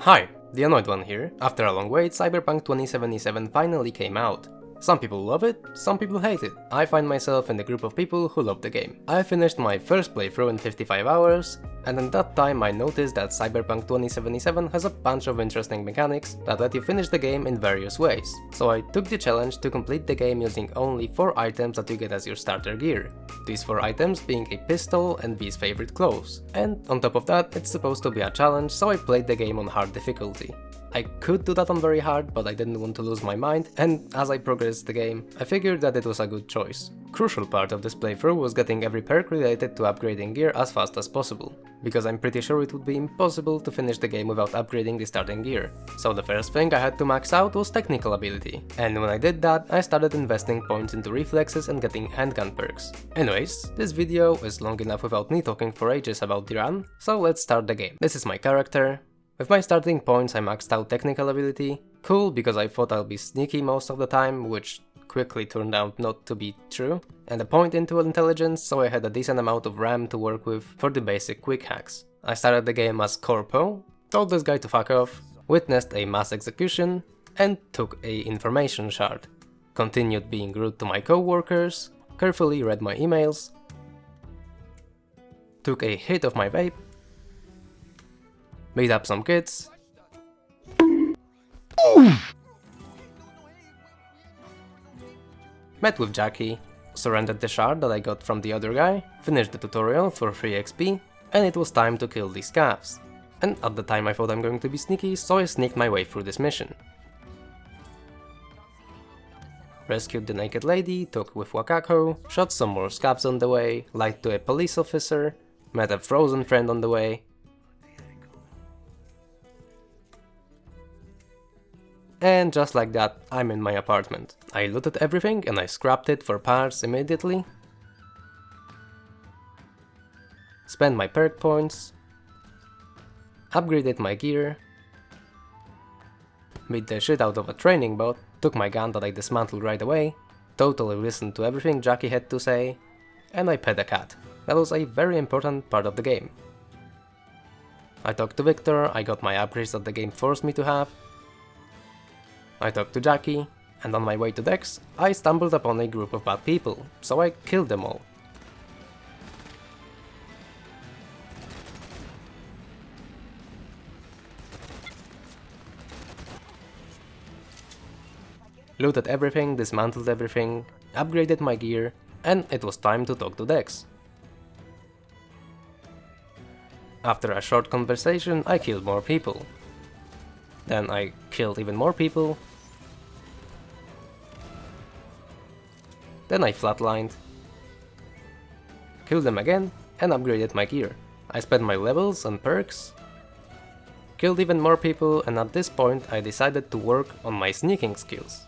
Hi, TheAnnoyedOne here. After a long wait, Cyberpunk 2077 finally came out. Some people love it, some people hate it. I find myself in the group of people who love the game. I finished my first playthrough in 55 hours, and in that time I noticed that Cyberpunk 2077 has a bunch of interesting mechanics that let you finish the game in various ways. So I took the challenge to complete the game using only 4 items that you get as your starter gear. These 4 items being a pistol and V's favorite clothes. And on top of that, it's supposed to be a challenge, so I played the game on hard difficulty. I could do that on very hard, but I didn't want to lose my mind, and as I progressed the game, I figured that it was a good choice. Crucial part of this playthrough was getting every perk related to upgrading gear as fast as possible, because I'm pretty sure it would be impossible to finish the game without upgrading the starting gear. So the first thing I had to max out was technical ability, and when I did that, I started investing points into reflexes and getting handgun perks. Anyways, this video is long enough without me talking for ages about the run, so let's start the game. This is my character. With my starting points I maxed out technical ability. Cool, because I thought I'll be sneaky most of the time, which quickly turned out not to be true. And a point into intelligence, so I had a decent amount of RAM to work with for the basic quick hacks. I started the game as Corpo, told this guy to fuck off, witnessed a mass execution, and took a information shard. Continued being rude to my co-workers, carefully read my emails, took a hit of my vape, beat up some kids, met with Jackie, surrendered the shard that I got from the other guy, finished the tutorial for free XP, and it was time to kill these scavs. And at the time I thought I'm going to be sneaky, so I sneaked my way through this mission. Rescued the naked lady, talked with Wakako, shot some more scavs on the way, lied to a police officer, met a frozen friend on the way, and just like that, I'm in my apartment. I looted everything and I scrapped it for parts immediately. Spent my perk points. Upgraded my gear. Beat the shit out of a training bot. Took my gun that I dismantled right away. Totally listened to everything Jackie had to say. And I pet a cat. That was a very important part of the game. I talked to Victor, I got my upgrades that the game forced me to have. I talked to Jackie, and on my way to Dex, I stumbled upon a group of bad people, so I killed them all. Looted everything, dismantled everything, upgraded my gear, and it was time to talk to Dex. After a short conversation, I killed more people. Then I killed even more people. Then I flatlined, killed them again, and upgraded my gear. I spent my levels and perks, killed even more people, and at this point I decided to work on my sneaking skills.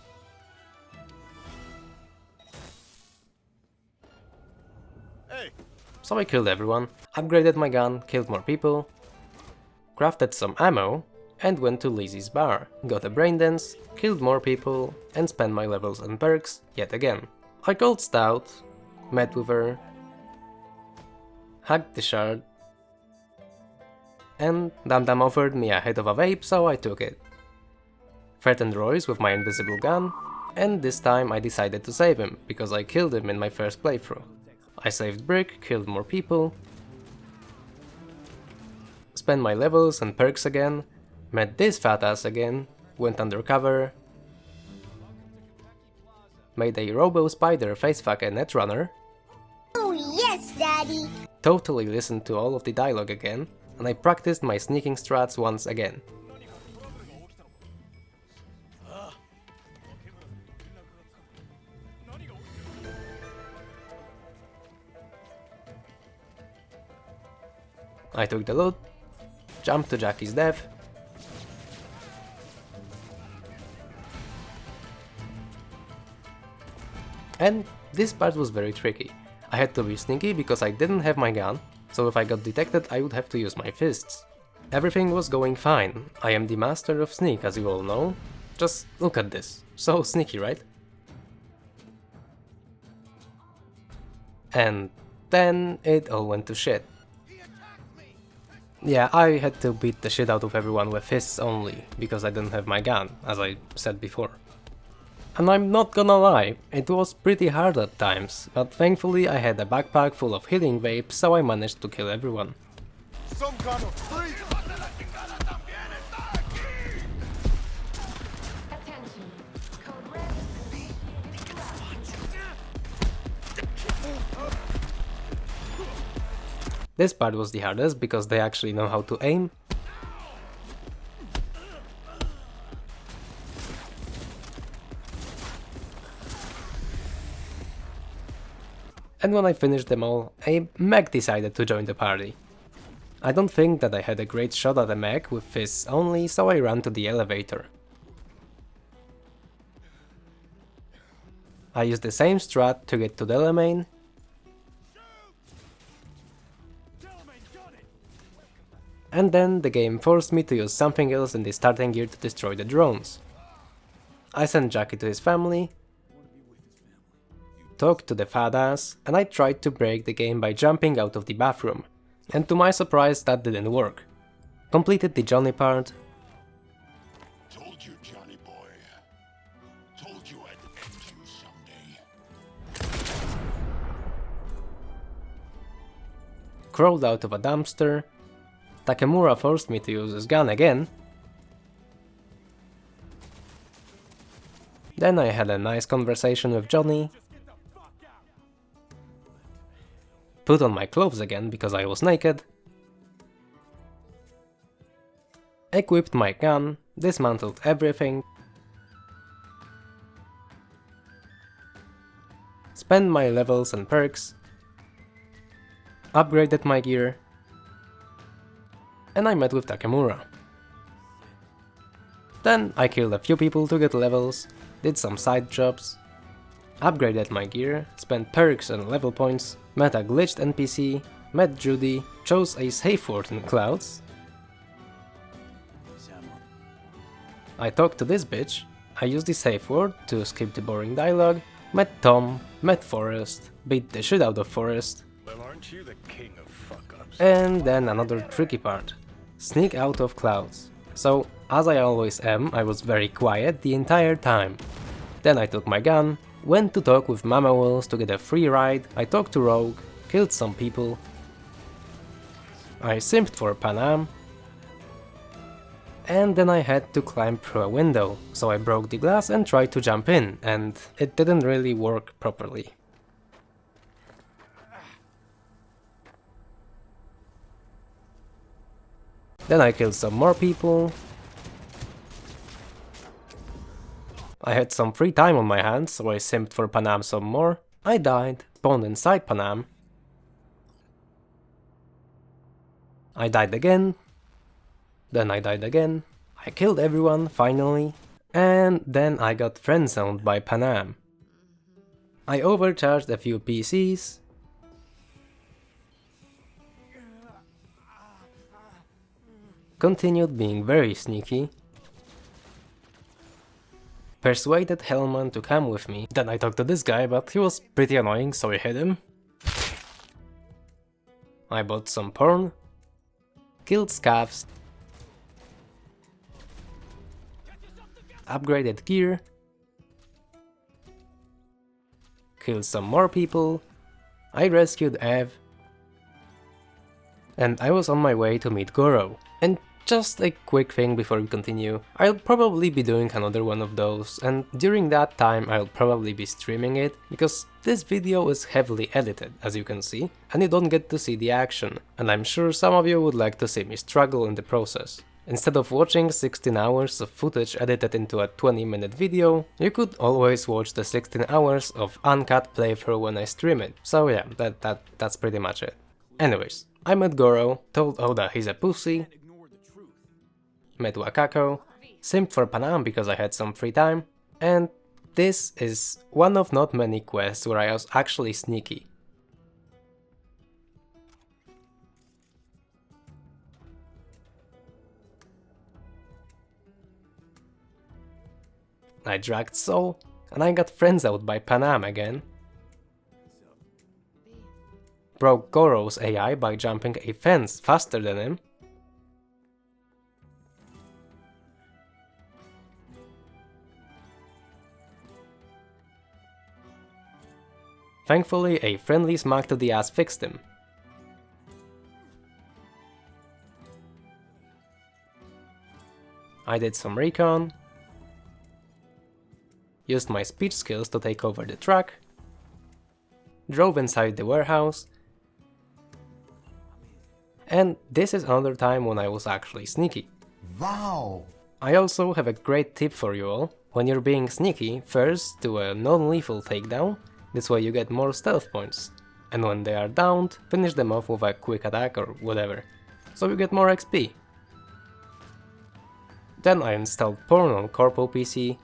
So I killed everyone, upgraded my gun, killed more people, crafted some ammo, and went to Lizzie's bar, got a brain dance, killed more people, and spent my levels and perks yet again. I called Stout, met with her, hacked the shard, and Dam Dam offered me a hit of a vape, so I took it. Threatened Royce with my invisible gun, and this time I decided to save him, because I killed him in my first playthrough. I saved Brick, killed more people, spent my levels and perks again, met this fat ass again, went undercover, made a robo-spider facefuck a netrunner. Oh yes, Daddy! Totally listened to all of the dialogue again, and I practiced my sneaking strats once again. I took the loot, jumped to Jackie's death, and this part was very tricky. I had to be sneaky because I didn't have my gun, so if I got detected I would have to use my fists. Everything was going fine. I am the master of sneak, as you all know. Just look at this. So sneaky, right? And then it all went to shit. Yeah, I had to beat the shit out of everyone with fists only, because I didn't have my gun, as I said before. And I'm not gonna lie, it was pretty hard at times, but thankfully I had a backpack full of healing vapes, so I managed to kill everyone. Some kind of freak. Attention. Code red. This part was the hardest because they actually know how to aim. And when I finished them all, a mech decided to join the party. I don't think that I had a great shot at a mech with fists only, so I ran to the elevator. I used the same strat to get to the domain. And then the game forced me to use something else in the starting gear to destroy the drones. I sent Jackie to his family, talked to the fat ass, and I tried to break the game by jumping out of the bathroom. And to my surprise, that didn't work. Completed the Johnny part. Told you, Johnny boy. Told you I'd end you someday. Crawled out of a dumpster. Takemura forced me to use his gun again. Then I had a nice conversation with Johnny. Put on my clothes again because I was naked. Equipped my gun, dismantled everything. Spent my levels and perks. Upgraded my gear. And I met with Takemura. Then I killed a few people to get levels, did some side jobs, upgraded my gear, spent perks and level points, met a glitched NPC, met Judy, chose a safe word in clouds. I talked to this bitch, I used the safe word to skip the boring dialogue, met Tom, met Forrest, beat the shit out of Forrest. Well, aren't you the king of fuck-ups? And then another tricky part. Sneak out of clouds. So, as I always am, I was very quiet the entire time. Then I took my gun, went to talk with Mama Wills to get a free ride, I talked to Rogue, killed some people. I simped for Panam. And then I had to climb through a window, so I broke the glass and tried to jump in, and it didn't really work properly. Then I killed some more people. I had some free time on my hands, so I simped for Panam some more. I died, spawned inside Panam. I died again. Then I died again. I killed everyone, finally. And then I got friend-zoned by Panam. I overcharged a few PCs. Continued being very sneaky. Persuaded Hellman to come with me. Then I talked to this guy, but he was pretty annoying, so I hit him. I bought some porn. Killed scavs. Upgraded gear. Killed some more people. I rescued Ev. And I was on my way to meet Goro. And just a quick thing before we continue, I'll probably be doing another one of those, and during that time I'll probably be streaming it, because this video is heavily edited, as you can see, and you don't get to see the action, and I'm sure some of you would like to see me struggle in the process. Instead of watching 16 hours of footage edited into a 20-minute video, you could always watch the 16 hours of uncut playthrough when I stream it, so yeah, that's pretty much it. Anyways, I met Goro, told Oda he's a pussy, met Wakako, simped for Panam because I had some free time, and this is one of not many quests where I was actually sneaky. I dragged Soul, and I got friends out by Panam again. Broke Goro's AI by jumping a fence faster than him. Thankfully, a friendly smack to the ass fixed him. I did some recon, used my speech skills to take over the truck, drove inside the warehouse, and this is another time when I was actually sneaky. Wow! I also have a great tip for you all. When you're being sneaky, first do a non-lethal takedown, this way you get more stealth points, and when they are downed, finish them off with a quick attack or whatever, so you get more XP. Then I installed porn on Corpo PC,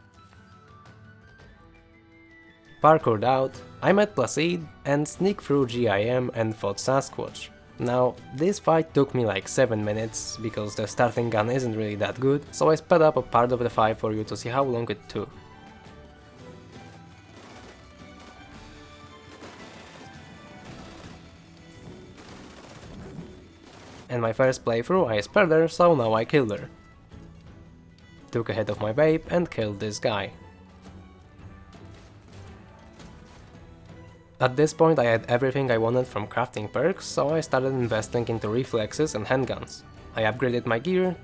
parkoured out, I met Placide, and sneaked through GIM and fought Sasquatch. Now, this fight took me like 7 minutes, because the starting gun isn't really that good, so I sped up a part of the fight for you to see how long it took. In my first playthrough I spared her, so now I killed her. Took a hit of my vape and killed this guy. At this point I had everything I wanted from crafting perks, so I started investing into reflexes and handguns. I upgraded my gear,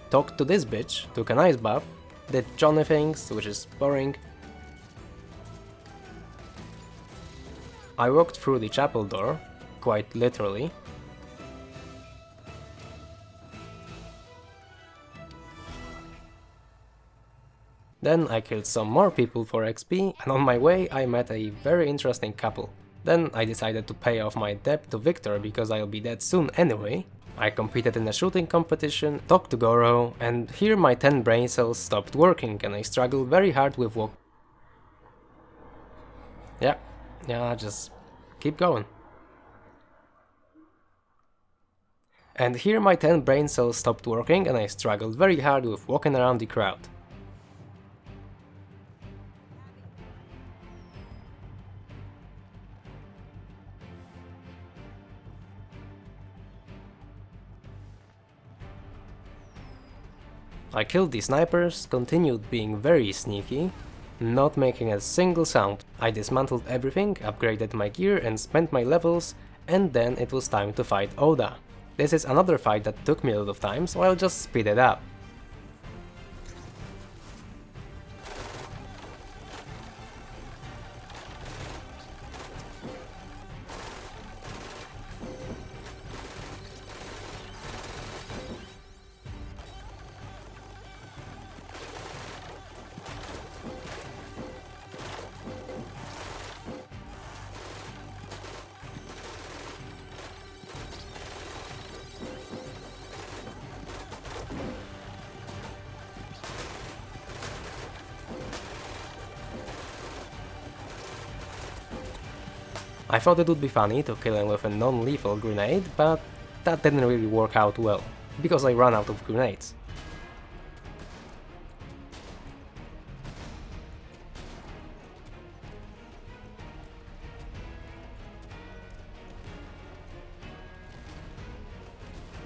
talked to this bitch, took an ice bath, did Johnny things, which is boring. I walked through the chapel door, quite literally. Then I killed some more people for XP, and on my way I met a very interesting couple. Then I decided to pay off my debt to Victor because I'll be dead soon anyway. I competed in a shooting competition, talked to Goro, and here my 10 brain cells stopped working and I struggled very hard with Yeah, just keep going. And here my 10 brain cells stopped working and I struggled very hard with walking around the crowd. I killed the snipers, continued being very sneaky, not making a single sound. I dismantled everything, upgraded my gear and spent my levels, and then it was time to fight Oda. This is another fight that took me a lot of time, so I'll just speed it up. I thought it would be funny to kill him with a non-lethal grenade, but that didn't really work out well, because I ran out of grenades.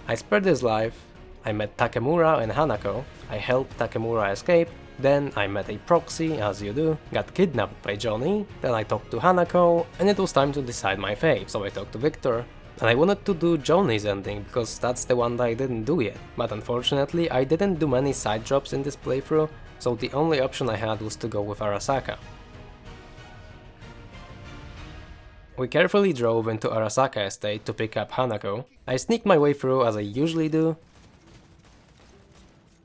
I spared his life, I met Takemura and Hanako, I helped Takemura escape, then I met a proxy, as you do, got kidnapped by Johnny, then I talked to Hanako, and it was time to decide my fate, so I talked to Victor. And I wanted to do Johnny's ending, because that's the one that I didn't do yet, but unfortunately I didn't do many side jobs in this playthrough, so the only option I had was to go with Arasaka. We carefully drove into Arasaka estate to pick up Hanako. I sneaked my way through as I usually do,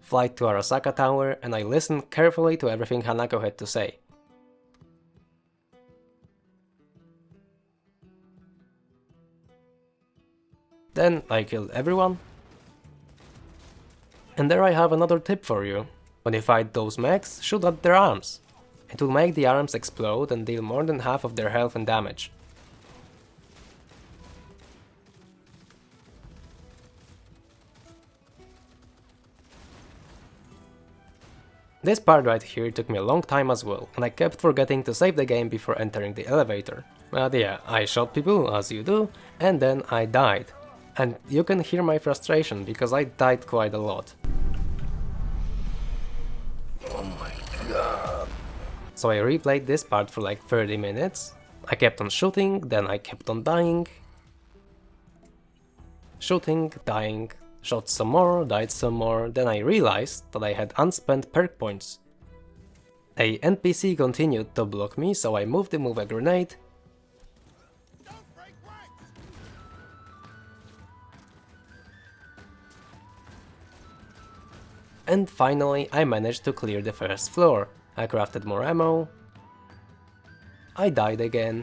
flight to Arasaka Tower, and I listened carefully to everything Hanako had to say. Then I killed everyone. And there I have another tip for you. When you fight those mechs, shoot at their arms. It will make the arms explode and deal more than half of their health and damage. This part right here took me a long time as well, and I kept forgetting to save the game before entering the elevator. But yeah, I shot people, as you do, and then I died. And you can hear my frustration, because I died quite a lot. Oh my god. So I replayed this part for like 30 minutes. I kept on shooting, then I kept on dying. Shooting, dying, shot some more, died some more, then I realized that I had unspent perk points. A NPC continued to block me, so I moved to move a grenade. And finally I managed to clear the first floor. I crafted more ammo. I died again.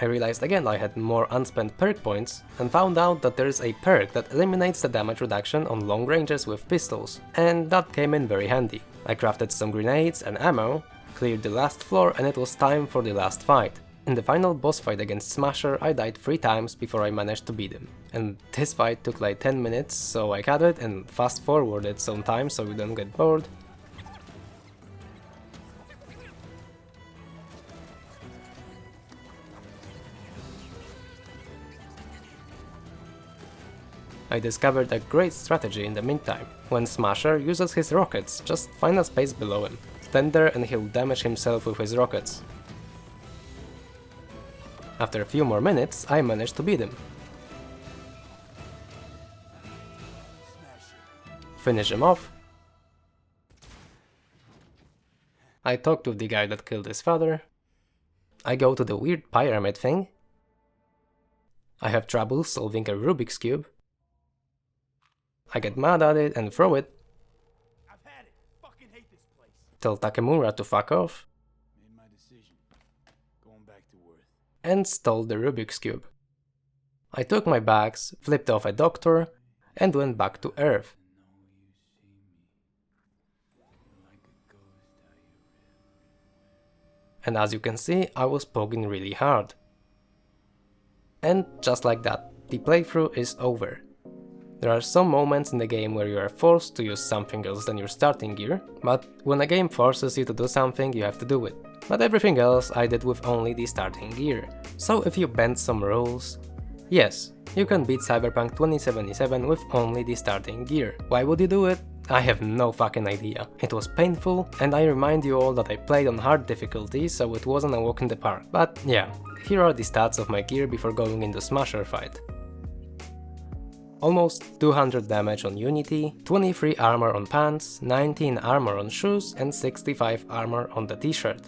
I realized again I had more unspent perk points and found out that there is a perk that eliminates the damage reduction on long ranges with pistols, and that came in very handy. I crafted some grenades and ammo, cleared the last floor, and it was time for the last fight. In the final boss fight against Smasher I died 3 times before I managed to beat him. And this fight took like 10 minutes, so I cut it and fast forwarded some time so you don't get bored. I discovered a great strategy in the meantime. When Smasher uses his rockets, just find a space below him. Stand there and he'll damage himself with his rockets. After a few more minutes, I managed to beat him. Finish him off. I talked with the guy that killed his father. I go to the weird pyramid thing. I have trouble solving a Rubik's Cube. I get mad at it and throw it. I've had it. Fucking hate this place. Tell Takemura to fuck off. Made my decision. Going back to Earth. And stole the Rubik's Cube. I took my bags, flipped off a doctor, and went back to Earth. And as you can see, I was poking really hard. And just like that, the playthrough is over. There are some moments in the game where you are forced to use something else than your starting gear, but when a game forces you to do something, you have to do it. But everything else I did with only the starting gear. So if you bend some rules, yes, you can beat Cyberpunk 2077 with only the starting gear. Why would you do it? I have no fucking idea. It was painful, and I remind you all that I played on hard difficulty, so it wasn't a walk in the park. But yeah, here are the stats of my gear before going into Smasher fight. Almost 200 damage on Unity, 23 armor on pants, 19 armor on shoes, and 65 armor on the t-shirt.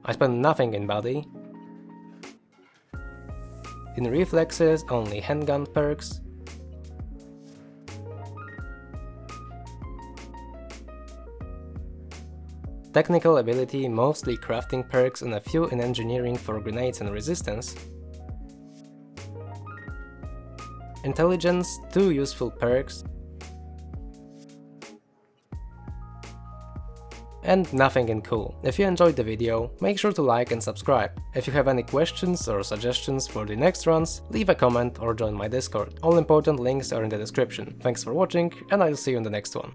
I spent nothing in body. In reflexes, only handgun perks. Technical ability, mostly crafting perks and a few in engineering for grenades and resistance. Intelligence, 2 useful perks. And nothing in cool. If you enjoyed the video, make sure to like and subscribe. If you have any questions or suggestions for the next runs, leave a comment or join my Discord. All important links are in the description. Thanks for watching, and I'll see you in the next one.